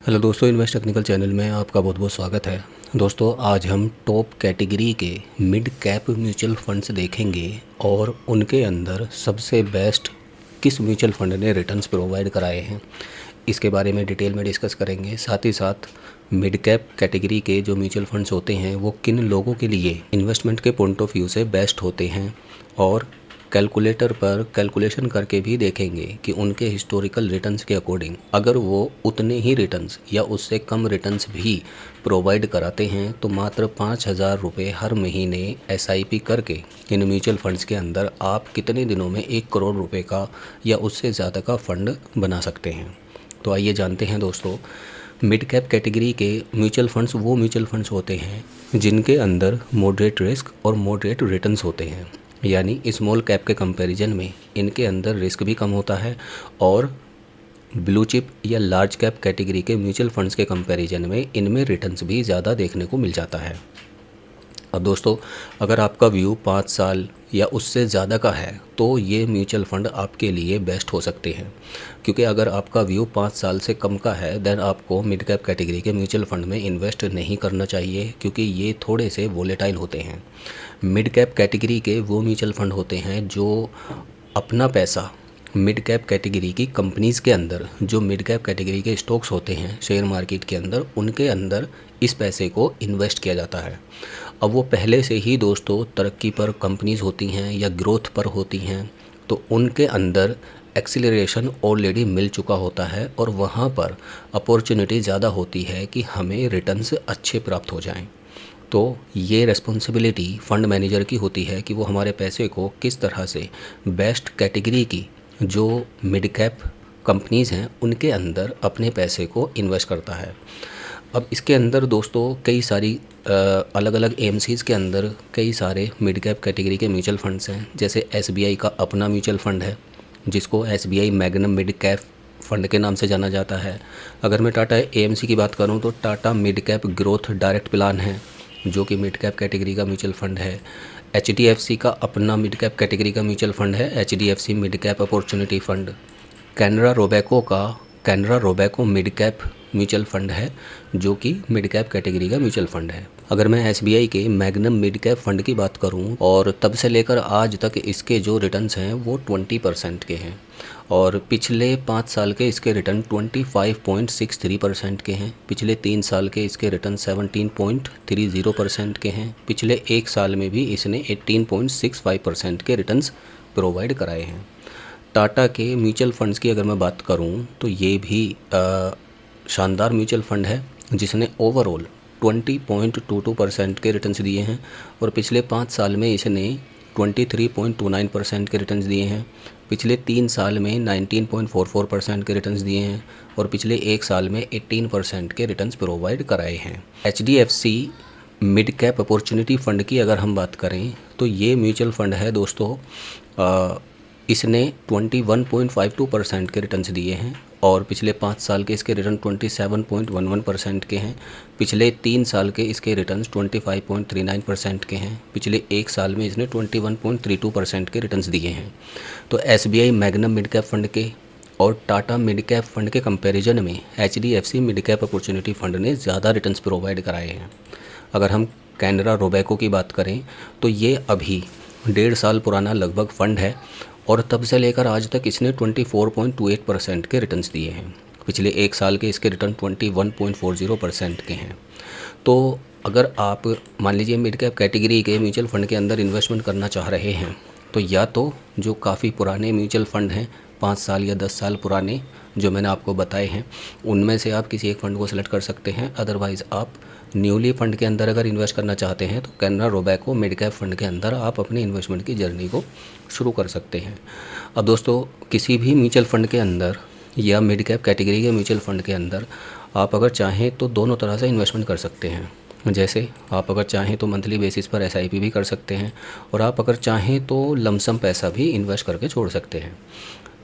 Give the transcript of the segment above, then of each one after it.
Hello दोस्तों, invest technical channel में आपका बहुत बहुत स्वागत है। दोस्तों, आज हम टॉप कैटेगरी के मिड कैप म्यूचुअल फंड्स देखेंगे और उनके अंदर सबसे बेस्ट किस म्यूचुअल फंड ने रिटर्न्स प्रोवाइड कराए हैं, इसके बारे में डिटेल में डिस्कस करेंगे। साथ ही साथ मिड कैप कैटेगरी के जो म्यूचुअल फंड्स होते हैं वो किन लोगों के लिए इन्वेस्टमेंट के पॉइंट ऑफ व्यू से बेस्ट होते हैं, और कैलकुलेटर पर कैलकुलेशन करके भी देखेंगे कि उनके हिस्टोरिकल रिटर्न्स के अकॉर्डिंग अगर वो उतने ही रिटर्न्स या उससे कम रिटर्न्स भी प्रोवाइड कराते हैं तो मात्र 5,000 रुपये हर महीने एसआईपी करके इन म्यूचुअल फंड्स के अंदर आप कितने दिनों में 1 करोड़ रुपये का या उससे ज़्यादा का फंड बना सकते हैं। तो आइए जानते हैं दोस्तों, मिड कैप कैटेगरी के म्यूचुअल फंड्स वो म्यूचुअल फंड्स होते हैं जिनके अंदर मॉडरेट रिस्क और मॉडरेट रिटर्न्स होते हैं, यानी स्मॉल कैप के कंपैरिजन में इनके अंदर रिस्क भी कम होता है और ब्लू चिप या लार्ज कैप कैटेगरी के म्यूचुअल फंड्स के कंपैरिजन में इनमें रिटर्न्स भी ज़्यादा देखने को मिल जाता है। अब दोस्तों, अगर आपका व्यू 5 साल या उससे ज़्यादा का है तो ये म्यूचुअल फ़ंड आपके लिए बेस्ट हो सकते हैं, क्योंकि अगर आपका व्यू 5 साल से कम का है देन आपको मिड कैप कैटेगरी के म्यूचुअल फ़ंड में इन्वेस्ट नहीं करना चाहिए, क्योंकि ये थोड़े से वोलेटाइल होते हैं। मिड कैप कैटेगरी के वो म्यूचुअल फ़ंड होते हैं जो अपना पैसा मिड कैप कैटेगरी की कंपनीज़ के अंदर, जो मिड कैप कैटेगरी के स्टॉक्स होते हैं शेयर मार्केट के अंदर, उनके अंदर इस पैसे को इन्वेस्ट किया जाता है। अब वो पहले से ही दोस्तों तरक्की पर कंपनीज़ होती हैं या ग्रोथ पर होती हैं, तो उनके अंदर एक्सीलरेशन ऑलरेडी मिल चुका होता है और वहाँ पर अपॉर्चुनिटी ज़्यादा होती है कि हमें रिटर्न्स अच्छे प्राप्त हो जाएं। तो ये रिस्पॉन्सिबिलिटी फंड मैनेजर की होती है कि वो हमारे पैसे को किस तरह से बेस्ट कैटेगरी की जो मिड कैप कंपनीज़ हैं उनके अंदर अपने पैसे को इन्वेस्ट करता है। अब इसके अंदर दोस्तों कई सारी अलग अलग एएमसीज़ के अंदर कई सारे मिड कैप कैटेगरी के म्यूचुअल फंड्स हैं। जैसे एसबीआई का अपना म्यूचुअल फ़ंड है जिसको SBI magnum mid cap fund के नाम से जाना जाता है। अगर मैं टाटा एएमसी की बात करूं तो Tata mid cap growth direct plan है जो कि मिड कैप कैटेगरी का म्यूचुअल फ़ंड है। एचडीएफसी का अपना मिड कैप कैटेगरी का म्यूचुअल फ़ंड है HDFC mid cap opportunity fund. Canara Robeco mid cap mutual fund है जो कि मिड कैप कैटेगरी का म्यूचुअल फ़ंड है। अगर मैं एसबीआई के मैग्नम मिड कैप फ़ंड की बात करूं और तब से लेकर आज तक इसके जो रिटर्न्स हैं वो 20% के हैं, और पिछले 5 साल के इसके रिटर्न 25.63% के हैं। पिछले 3 साल के इसके रिटर्न 17.30% के हैं। पिछले 1 साल में भी इसने 18.65% के रिटर्न्स प्रोवाइड कराए हैं। टाटा के म्यूचुअल फंड्स की अगर मैं बात करूं तो ये भी शानदार म्यूचुअल फ़ंड है जिसने ओवरऑल 20.22% के रिटर्न्स दिए हैं, और पिछले 5 साल में इसने 23.29% के रिटर्न्स दिए हैं। पिछले 3 साल में 19.44% के रिटर्न्स दिए हैं, और पिछले 1 साल में 18% के रिटर्न्स प्रोवाइड कराए हैं। HDFC mid cap opportunity fund की अगर हम बात करें तो ये म्यूचुअल फ़ंड है दोस्तों, इसने 21.52% के रिटर्न्स दिए हैं, और पिछले 5 साल के इसके रिटर्न 27.11% के हैं। पिछले 3 साल के इसके रिटर्न्स 25.39% के हैं। पिछले 1 साल में इसने 21.32% के रिटर्न्स दिए हैं। तो SBI magnum mid cap fund के और टाटा मिड कैप फ़ंड के कंपैरिजन में HDFC mid cap opportunity fund ने ज़्यादा रिटर्न्स प्रोवाइड कराए हैं। अगर हम कैनरा रोबेको की बात करें तो ये अभी 1.5 साल पुराना लगभग फ़ंड है, और तब से लेकर आज तक इसने 24.28% के रिटर्न्स दिए हैं। पिछले 1 साल के इसके रिटर्न 21.40% के हैं। तो अगर आप मान लीजिए मिड कैप कैटेगरी के म्यूचुअल फ़ंड के अंदर इन्वेस्टमेंट करना चाह रहे हैं तो या तो जो काफ़ी पुराने म्यूचुअल फ़ंड हैं 5 साल या 10 साल पुराने जो मैंने आपको बताए हैं उनमें से आप किसी एक फ़ंड को सिलेक्ट कर सकते हैं। अदरवाइज़ आप न्यूली फ़ंड के अंदर अगर इन्वेस्ट करना चाहते हैं तो Canara Robeco mid cap fund के अंदर आप अपनी इन्वेस्टमेंट की जर्नी को शुरू कर सकते हैं। अब दोस्तों, किसी भी म्यूचुअल फ़ंड के अंदर या मिड कैप कैटेगरी के म्यूचुअल फ़ंड के अंदर आप अगर चाहें तो दोनों तरह से इन्वेस्टमेंट कर सकते हैं। जैसे आप अगर चाहें तो मंथली बेसिस पर एसआईपी भी कर सकते हैं, और आप अगर चाहें तो लमसम पैसा भी इन्वेस्ट करके छोड़ सकते हैं।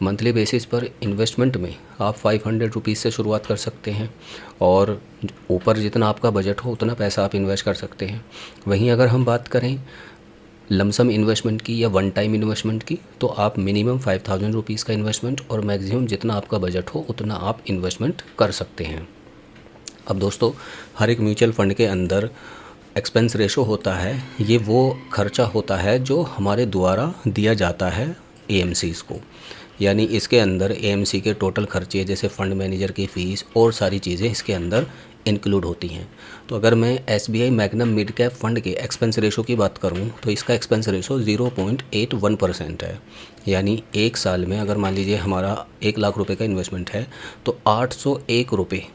मंथली बेसिस पर इन्वेस्टमेंट में आप 500 रुपीज़ से शुरुआत कर सकते हैं, और ऊपर जितना आपका बजट हो उतना पैसा आप इन्वेस्ट कर सकते हैं। वहीं अगर हम बात करें लमसम इन्वेस्टमेंट की या वन टाइम इन्वेस्टमेंट की तो आप मिनिमम 5,000 रुपीज़ का इन्वेस्टमेंट और मैक्सिमम जितना आपका बजट हो उतना आप इन्वेस्टमेंट कर सकते हैं। अब दोस्तों, हर एक म्यूचुअल फ़ंड के अंदर एक्सपेंस रेशो होता है। ये वो खर्चा होता है जो हमारे द्वारा दिया जाता है एएमसीज़ को, यानी इसके अंदर एएमसी के टोटल खर्चे जैसे फ़ंड मैनेजर की फ़ीस और सारी चीज़ें इसके अंदर इंक्लूड होती हैं। तो अगर मैं SBI magnum mid cap fund के एक्सपेंस रेशो की बात करूं तो इसका एक्सपेंस रेशो 0.81% है। यानी एक साल में अगर मान लीजिए हमारा 1 लाख रुपए का इन्वेस्टमेंट है तो 801 रुपये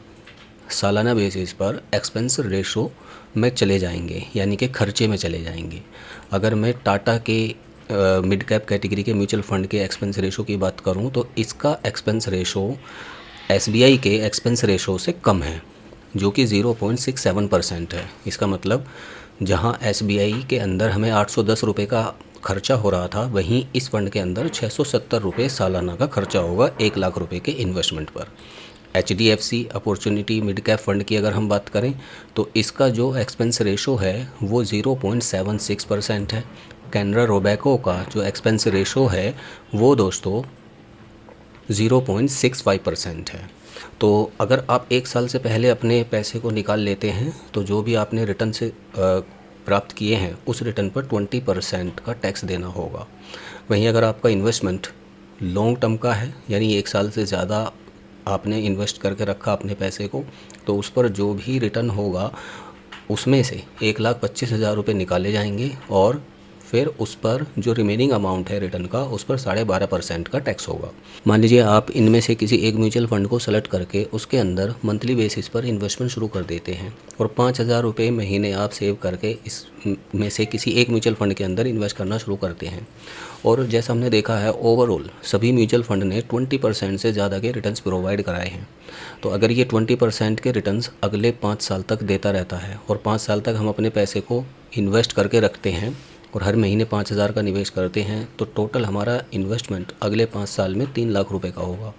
सालाना बेसिस पर एक्सपेंस रेशो में चले जाएंगे, यानी कि खर्चे में चले जाएंगे। अगर मैं टाटा के मिड कैप कैटेगरी के म्यूचुअल फ़ंड के एक्सपेंस रेशो की बात करूं तो इसका एक्सपेंस रेशो एसबीआई के एक्सपेंस रेशो से कम है, जो कि 0.67% है। इसका मतलब जहां एसबीआई के अंदर हमें 810 रुपये का खर्चा हो रहा था, वहीं इस फंड के अंदर 670 रुपये सालाना का खर्चा होगा 1 लाख रुपए के इन्वेस्टमेंट पर। HDFC opportunity mid cap fund की अगर हम बात करें तो इसका जो एक्सपेंस रेशो है वो 0.76% है। कैनरा रोबैको का जो एक्सपेंस रेशो है वो दोस्तों 0.65% है। तो अगर आप 1 साल से पहले अपने पैसे को निकाल लेते हैं तो जो भी आपने रिटर्न से प्राप्त किए हैं उस रिटर्न पर 20% का टैक्स देना होगा। वहीं अगर आपका इन्वेस्टमेंट लॉन्ग टर्म का है, यानी 1 साल से ज़्यादा आपने इन्वेस्ट करके रखा अपने पैसे को, तो उस पर जो भी रिटर्न होगा उसमें से 1,25,000 रुपये निकाले जाएंगे और फिर उस पर जो रिमेनिंग अमाउंट है रिटर्न का उस पर 12.5% का टैक्स होगा। मान लीजिए आप इनमें से किसी एक म्यूचुअल फ़ंड को सेलेक्ट करके उसके अंदर मंथली बेसिस पर इन्वेस्टमेंट शुरू कर देते हैं और 5,000 रुपये महीने आप सेव करके इसमें से किसी एक म्यूचुअल फ़ंड के अंदर इन्वेस्ट करना शुरू करते हैं। और जैसा हमने देखा है ओवरऑल सभी म्यूचुअल फ़ंड ने 20% से ज़्यादा के रिटर्न्स प्रोवाइड कराए हैं। तो अगर ये 20% के रिटर्न्स अगले 5 साल तक देता रहता है और 5 साल तक हम अपने पैसे को इन्वेस्ट करके रखते हैं और हर महीने 5,000 का निवेश करते हैं, तो टोटल हमारा इन्वेस्टमेंट अगले 5 साल में 3 लाख रुपए का होगा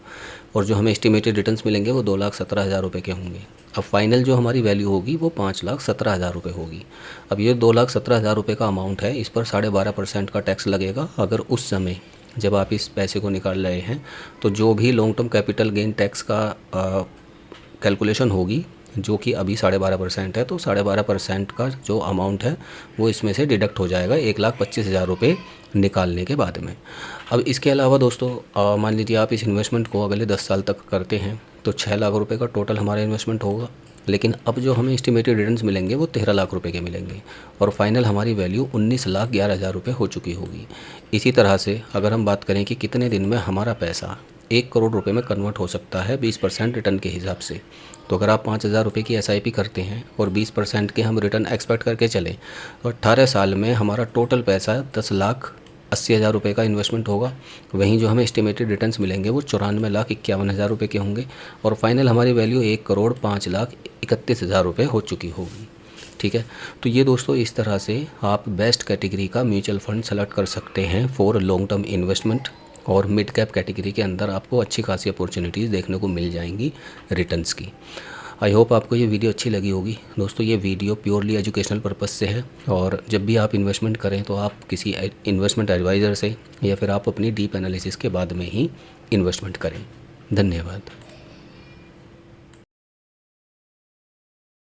और जो हमें एस्टिमेटेड रिटर्न्स मिलेंगे वो 2,17,000 रुपये के होंगे। अब फाइनल जो हमारी वैल्यू होगी वो 5,17,000 रुपये होगी। अब ये 2,17,000 रुपये का अमाउंट है, इस पर 12.5% का टैक्स लगेगा। अगर उस समय जब आप इस पैसे को निकाल रहे हैं तो जो भी long term capital gain tax का कैलकुलेशन होगी, जो कि अभी 12.5% है, तो 12.5% का जो अमाउंट है वो इसमें से डिडक्ट हो जाएगा 1,25,000 रुपये निकालने के बाद में। अब इसके अलावा दोस्तों मान लीजिए आप इस इन्वेस्टमेंट को अगले 10 साल तक करते हैं तो 6 लाख रुपये का टोटल हमारा इन्वेस्टमेंट होगा, लेकिन अब जो हमें एस्टिमेटेड रिटर्न्स मिलेंगे वो 13 लाख रुपए के मिलेंगे और फाइनल हमारी वैल्यू 19,11,000 रुपये हो चुकी होगी। इसी तरह से अगर हम बात करें कि कितने दिन में हमारा पैसा 1 करोड़ रुपए में कन्वर्ट हो सकता है 20% रिटर्न के हिसाब से, तो अगर आप 5,000 रुपये की SIP करते हैं और 20% के हम रिटर्न एक्सपेक्ट करके चलें तो 18 साल में हमारा टोटल पैसा 10,80,000 रुपये का इन्वेस्टमेंट होगा। वहीं जो हमें एस्टिमेटेड रिटर्न्स मिलेंगे वो 94,51,000 रुपये के होंगे और फाइनल हमारी वैल्यू 1,05,31,000 रुपये हो चुकी होगी। ठीक है, तो ये दोस्तों इस तरह से आप बेस्ट कैटेगरी का म्यूचुअल फंड सेलेक्ट कर सकते हैं फॉर लॉन्ग टर्म इन्वेस्टमेंट और मिड कैप कैटेगरी के अंदर आपको अच्छी खासी अपॉर्चुनिटीज़ देखने को मिल जाएंगी रिटर्न्स की। आई होप आपको ये वीडियो अच्छी लगी होगी। दोस्तों ये वीडियो प्योरली एजुकेशनल पर्पस से है और जब भी आप इन्वेस्टमेंट करें तो आप किसी इन्वेस्टमेंट एडवाइज़र से या फिर आप अपनी डीप एनालिसिस के बाद में ही इन्वेस्टमेंट करें। धन्यवाद।